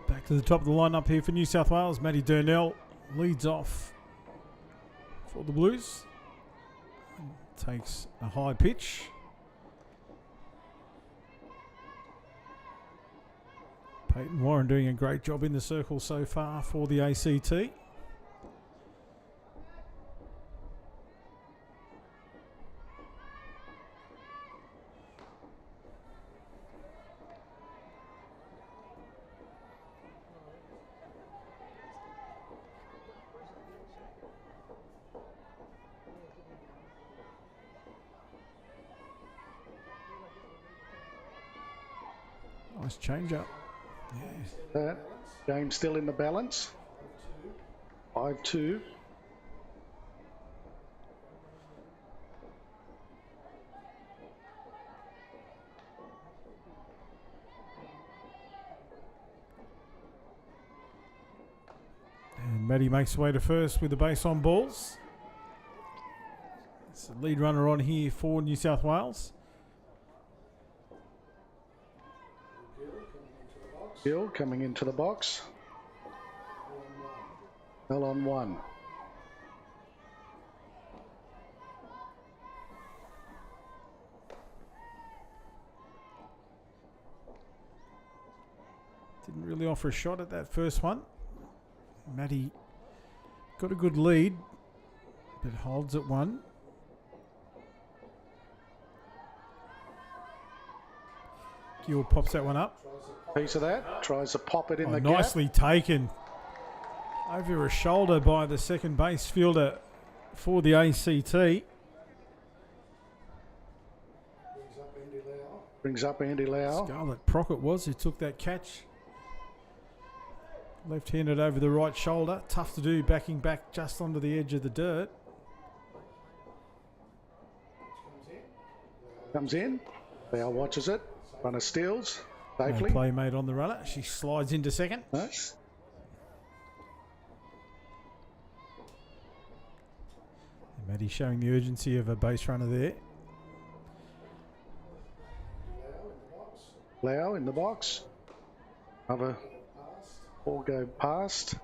Back to the top of the lineup here for New South Wales. Maddie Durnell leads off for the Blues. Takes a high pitch. Peyton Warren doing a great job in the circle so far for the ACT. Nice change up. Yeah. Game still in the balance. 5-2. And Maddie makes her way to first with the base on balls. It's the lead runner on here for New South Wales. Gill coming into the box. Well on one. Didn't really offer a shot at that first one. Maddie got a good lead, but holds at one. Gill pops that one up. Piece of that. Tries to pop it in the nicely gap. Taken. Over a shoulder by the second base fielder for the ACT. Brings up Andy Lau. Scarlett Prockett was who took that catch. Left-handed over the right shoulder. Tough to do, backing back just onto the edge of the dirt. Comes in. Lau watches it. Runner steals. Safely. No play made on the runner. She slides into second. Nice. And Maddie showing the urgency of a base runner there. Lau in the box. Another ball go past.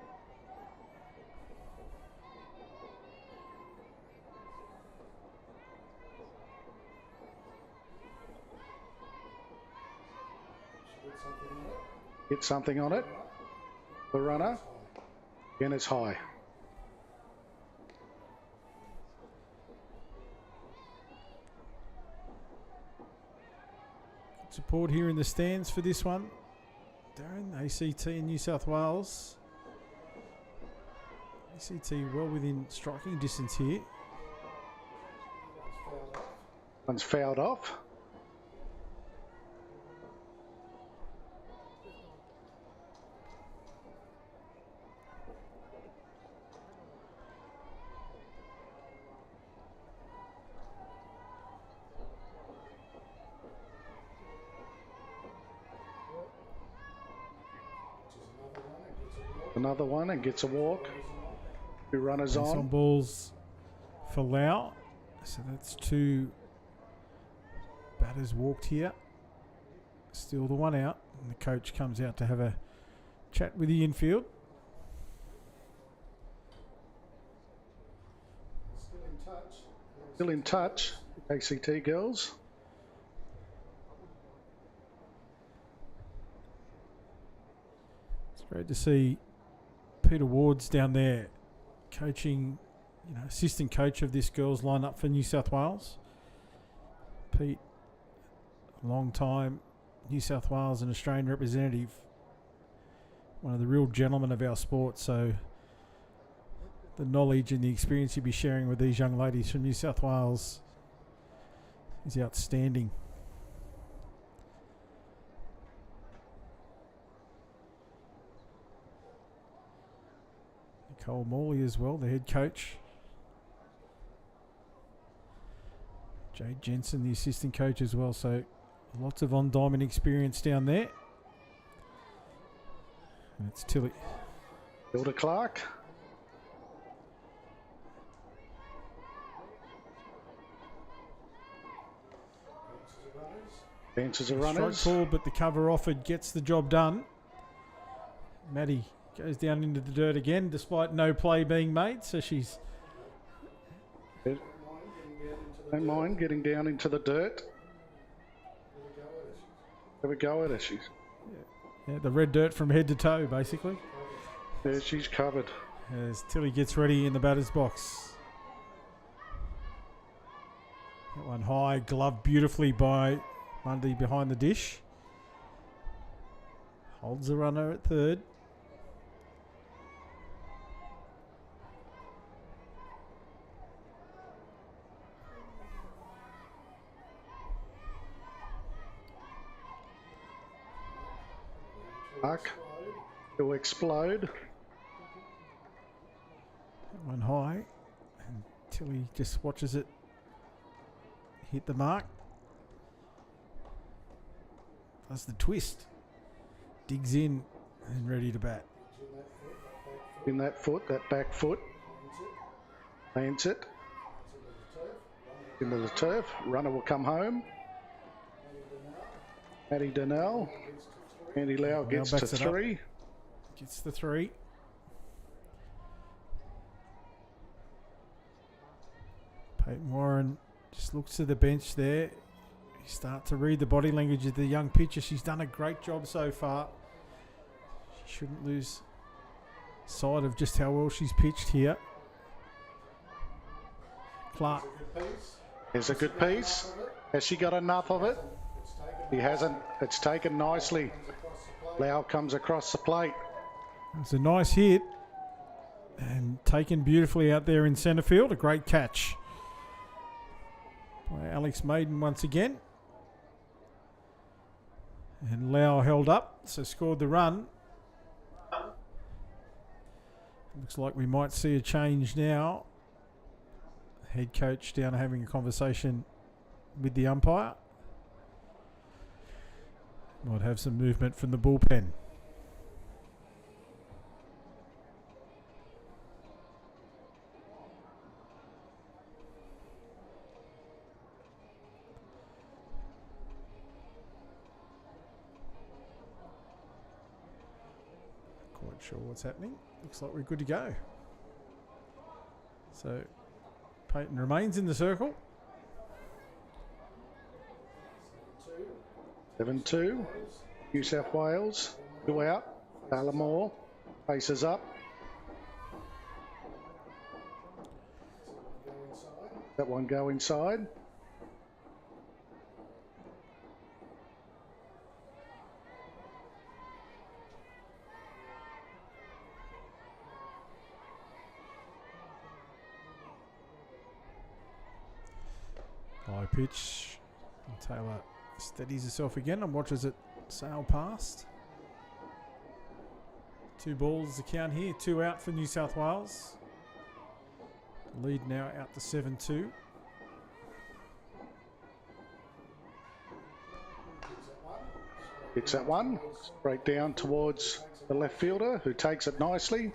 Hit something on it. The runner. Again, it's high. Support here in the stands for this one. Darren, ACT in New South Wales. ACT well within striking distance here. One's fouled off. Another one and gets a walk. Two runners Base on balls for Lau. So that's two batters walked here. Still the one out. And the coach comes out to have a chat with the infield. Still in touch, ACT girls. It's great to see Peter Ward's down there coaching, assistant coach of this girls lineup for New South Wales. Pete, a long time New South Wales and Australian representative, one of the real gentlemen of our sport, so the knowledge and the experience he'll be sharing with these young ladies from New South Wales is outstanding. Nicole Morley as well, the head coach. Jade Jensen, the assistant coach as well, so lots of on-diamond experience down there. And it's Tilly. Hilda Clark. Benches are runners. Strike ball, but the cover offered gets the job done. Maddie goes down into the dirt again, despite no play being made. So she's... Don't mind getting down into the dirt. Have a go at her. Yeah, the red dirt from head to toe, basically. Yeah, she's covered. As Tilly gets ready in the batter's box. That one high, gloved beautifully by Mundy behind the dish. Holds the runner at third. Mark to explode. That one high. And Tilly just watches it hit the mark. Does the twist. Digs in and ready to bat. In that foot, that back foot. Lands it. Into the turf. Runner will come home. Maddie Donnell. Andy Lau gets to three. Gets the three. Peyton Warren just looks to the bench there. You start to read the body language of the young pitcher. She's done a great job so far. She shouldn't lose sight of just how well she's pitched here. Clark. Here's a good piece. Has she got enough of it? He hasn't. It's taken nicely. Lau comes across the plate. It's a nice hit and taken beautifully out there in centre field. A great catch by Alex Maiden once again. And Lau held up, so scored the run. Looks like we might see a change now. Head coach down having a conversation with the umpire. Might have some movement from the bullpen. Quite sure what's happening. Looks like we're good to go. So Peyton remains in the circle. 7-2. New South Wales. 2 out. Taylor Moore. Faces up. That one go inside. High pitch. And Taylor steadies herself again and watches it sail past. 2 balls the count here. 2 out for New South Wales. Lead now out to 7-2. Hits that one. Straight down towards the left fielder who takes it nicely.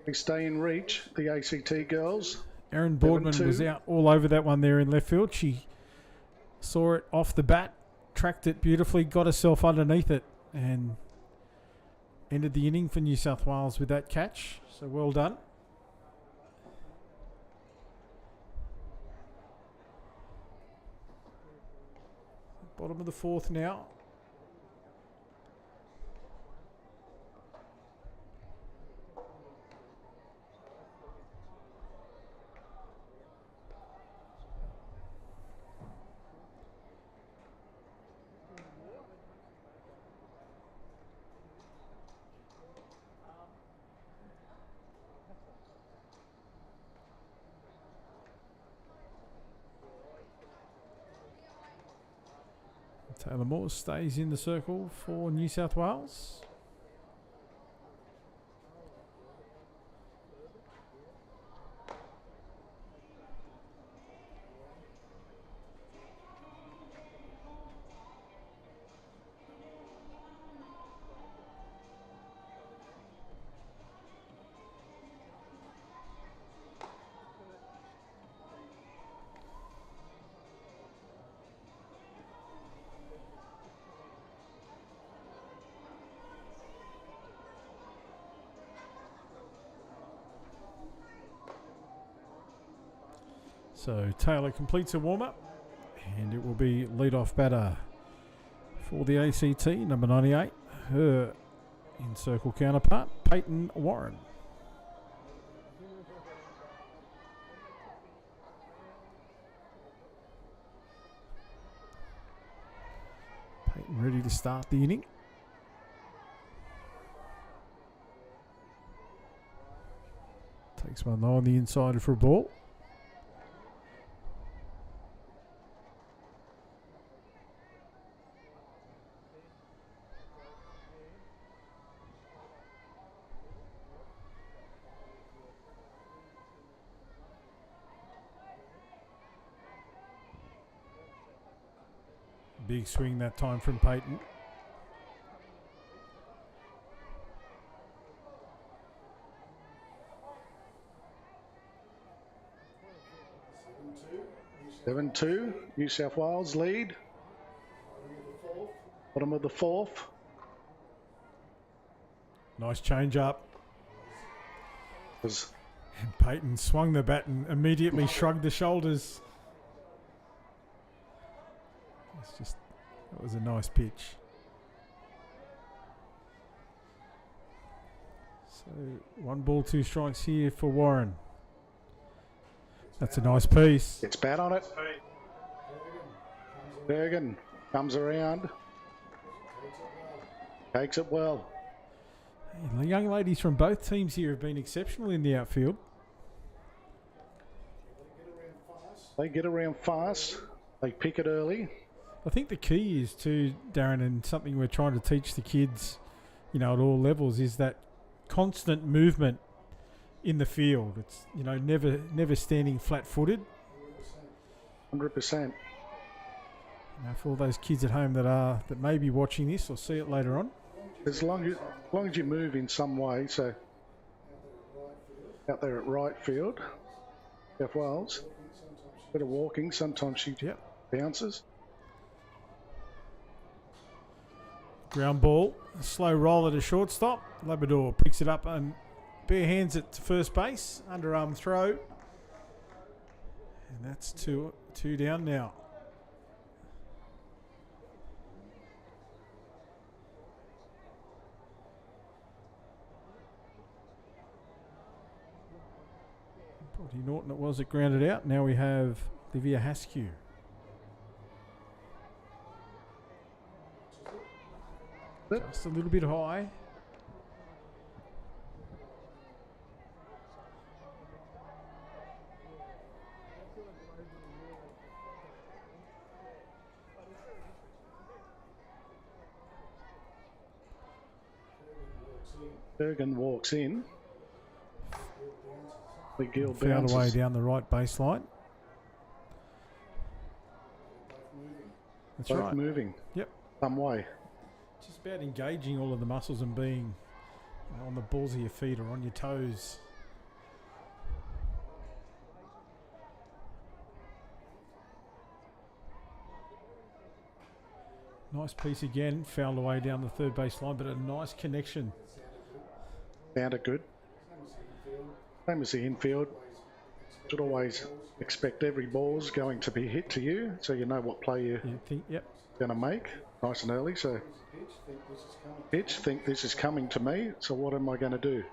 They stay in reach, the ACT girls. Erin Boardman was out all over that one there in left field. She saw it off the bat, tracked it beautifully, got herself underneath it, and ended the inning for New South Wales with that catch. So well done. Bottom of the fourth now. Taylor Moore stays in the circle for New South Wales. So Taylor completes a warm-up, and it will be lead-off batter for the ACT, number 98, her in-circle counterpart, Peyton Warren. Peyton ready to start the inning. Takes one low on the inside for a ball. Big swing that time from Peyton. Seven two. New South Wales lead. Bottom of the fourth. Nice change up. Was And Peyton swung the bat and immediately shrugged the shoulders. That was a nice pitch. So 1 ball, 2 strikes here for Warren. That's a nice piece. gets bat on it. Bergen comes around. Takes it well. And the young ladies from both teams here have been exceptional in the outfield. They get around fast. They pick it early. I think the key is to, Darren, and something we're trying to teach the kids, at all levels, is that constant movement in the field. It's, never standing flat-footed. 100%. For all those kids at home that may be watching this or see it later on. As long as you move in some way, so out there at right field, South Wales, bit of walking, sometimes she bounces. Ground ball, a slow roll at a shortstop. Labrador picks it up and bare hands it to first base. Underarm throw. And that's two down now. Brody Norton it was that grounded out. Now we have Livia Haskew. Just a little bit high. Bergen walks in. Big Gill Found bounces. a way down the right baseline. That's Both right. moving. Yep. Some way. Just about engaging all of the muscles and being on the balls of your feet or on your toes. Nice piece again. Fouled away down the third base line, but a nice connection. Found it good. Same as the infield. Should always expect every ball's going to be hit to you, so you know what play you're going to make. Nice and early. So pitch, think this is coming to me. So what am I going to do?